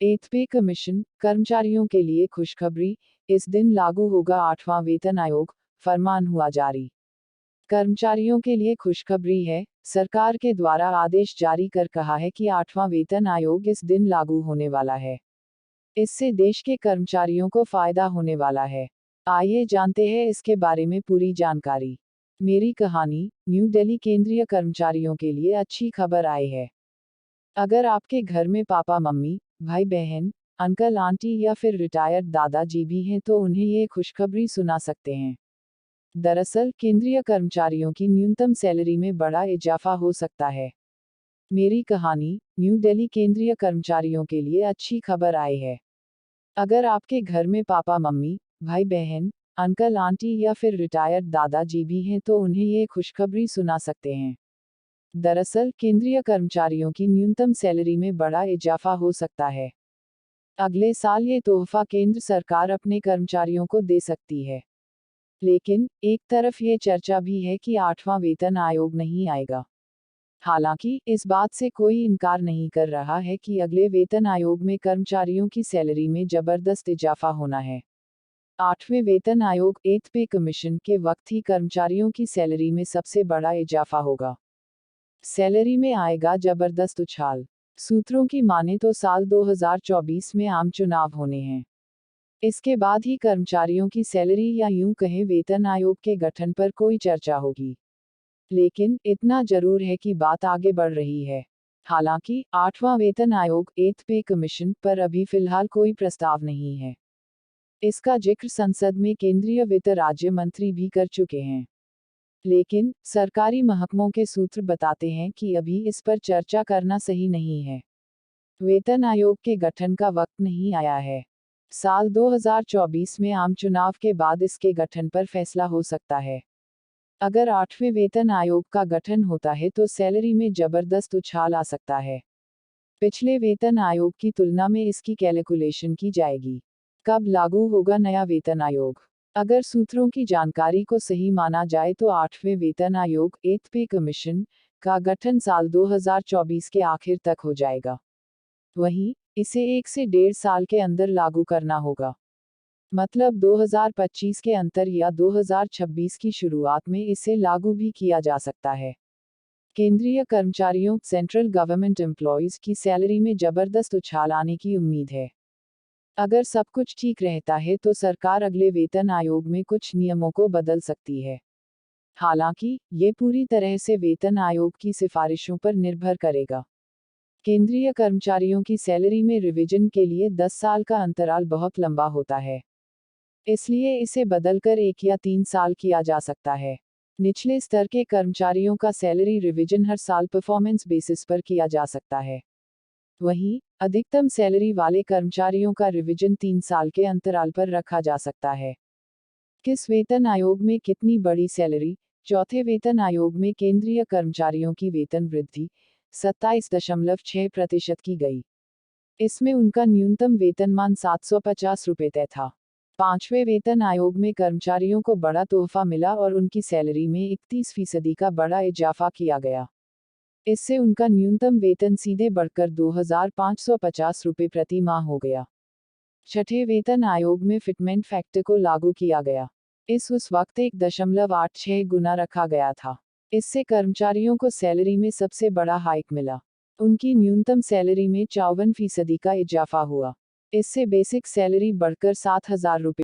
एथ पे कमीशन, कर्मचारियों के लिए खुशखबरी, इस दिन लागू होगा 8वां वेतन आयोग, फरमान हुआ जारी। कर्मचारियों के लिए खुशखबरी है, सरकार के द्वारा आदेश जारी कर कहा है कि 8वां वेतन आयोग इस दिन लागू होने वाला है। इससे देश के कर्मचारियों को फायदा होने वाला है। आइए जानते हैं इसके बारे में पूरी जानकारी। मेरी कहानी, न्यू दिल्ली केंद्रीय कर्मचारियों के लिए अच्छी खबर आई है। अगर आपके घर में पापा मम्मी, भाई बहन, अंकल आंटी या फिर रिटायर्ड दादाजी भी हैं तो उन्हें ये खुशखबरी सुना सकते हैं। दरअसल केंद्रीय कर्मचारियों की न्यूनतम सैलरी में बड़ा इजाफा हो सकता है। मेरी कहानी, न्यू दिल्ली केंद्रीय कर्मचारियों के लिए अच्छी खबर आई है। अगर आपके घर में पापा मम्मी, भाई बहन, अंकल आंटी या फिर रिटायर्ड दादाजी भी हैं तो उन्हें ये खुशखबरी सुना सकते हैं। दरअसल केंद्रीय कर्मचारियों की न्यूनतम सैलरी में बड़ा इजाफा हो सकता है। अगले साल ये तोहफा केंद्र सरकार अपने कर्मचारियों को दे सकती है। लेकिन एक तरफ ये चर्चा भी है कि 8वां वेतन आयोग नहीं आएगा। हालांकि इस बात से कोई इनकार नहीं कर रहा है कि अगले वेतन आयोग में कर्मचारियों की सैलरी में जबरदस्त इजाफा होना है। 8वें वेतन आयोग एथ पे कमीशन के वक्त ही कर्मचारियों की सैलरी में सबसे बड़ा इजाफा होगा। सैलरी में आएगा जबरदस्त उछाल। सूत्रों की माने तो साल 2024 में आम चुनाव होने हैं। इसके बाद ही कर्मचारियों की सैलरी या यूं कहें वेतन आयोग के गठन पर कोई चर्चा होगी। लेकिन इतना जरूर है कि बात आगे बढ़ रही है। हालांकि 8वां वेतन आयोग एथ पे कमीशन पर अभी फिलहाल कोई प्रस्ताव नहीं है। इसका जिक्र संसद में केंद्रीय वित्त राज्य मंत्री भी कर चुके हैं। लेकिन सरकारी महकमों के सूत्र बताते हैं कि अभी इस पर चर्चा करना सही नहीं है। वेतन आयोग के गठन का वक्त नहीं आया है। साल 2024 में आम चुनाव के बाद इसके गठन पर फैसला हो सकता है। अगर 8वें वेतन आयोग का गठन होता है तो सैलरी में जबरदस्त उछाल आ सकता है। पिछले वेतन आयोग की तुलना में इसकी कैलकुलेशन की जाएगी। कब लागू होगा नया वेतन आयोग? अगर सूत्रों की जानकारी को सही माना जाए तो 8वें वेतन आयोग एथ पे कमीशन का गठन साल 2024 के आखिर तक हो जाएगा। वहीं इसे 1 से 1.5 साल के अंदर लागू करना होगा। मतलब 2025 के अंतर या 2026 की शुरुआत में इसे लागू भी किया जा सकता है। केंद्रीय कर्मचारियों सेंट्रल गवर्नमेंट एम्प्लॉयज की सैलरी में जबरदस्त उछाल आने की उम्मीद है। अगर सब कुछ ठीक रहता है तो सरकार अगले वेतन आयोग में कुछ नियमों को बदल सकती है। हालांकि ये पूरी तरह से वेतन आयोग की सिफारिशों पर निर्भर करेगा। केंद्रीय कर्मचारियों की सैलरी में रिवीजन के लिए 10 साल का अंतराल बहुत लंबा होता है। इसलिए इसे बदलकर 1 या 3 साल किया जा सकता है। निचले स्तर के कर्मचारियों का सैलरी रिवीजन हर साल परफॉर्मेंस बेसिस पर किया जा सकता है। वहीं अधिकतम सैलरी वाले कर्मचारियों का रिवीजन 3 साल के अंतराल पर रखा जा सकता है। किस वेतन आयोग में कितनी बड़ी सैलरी? चौथे वेतन आयोग में केंद्रीय कर्मचारियों की वेतन वृद्धि 27.6% की गई। इसमें उनका न्यूनतम वेतनमान 750 रुपये तय था। 5वें वेतन आयोग में कर्मचारियों को बड़ा तोहफा मिला और उनकी सैलरी में 31% का बड़ा इजाफा किया गया। इससे उनका न्यूनतम वेतन सीधे बढ़कर 2550 रुपये प्रति माह हो गया। छठे वेतन आयोग में फिटमेंट फैक्टर को लागू किया गया। उस वक्त 1.86 गुना रखा गया था। इससे कर्मचारियों को सैलरी में सबसे बड़ा हाइक मिला। उनकी न्यूनतम सैलरी में 54% का इजाफा हुआ। इससे बेसिक सैलरी बढ़कर 7000 रुपये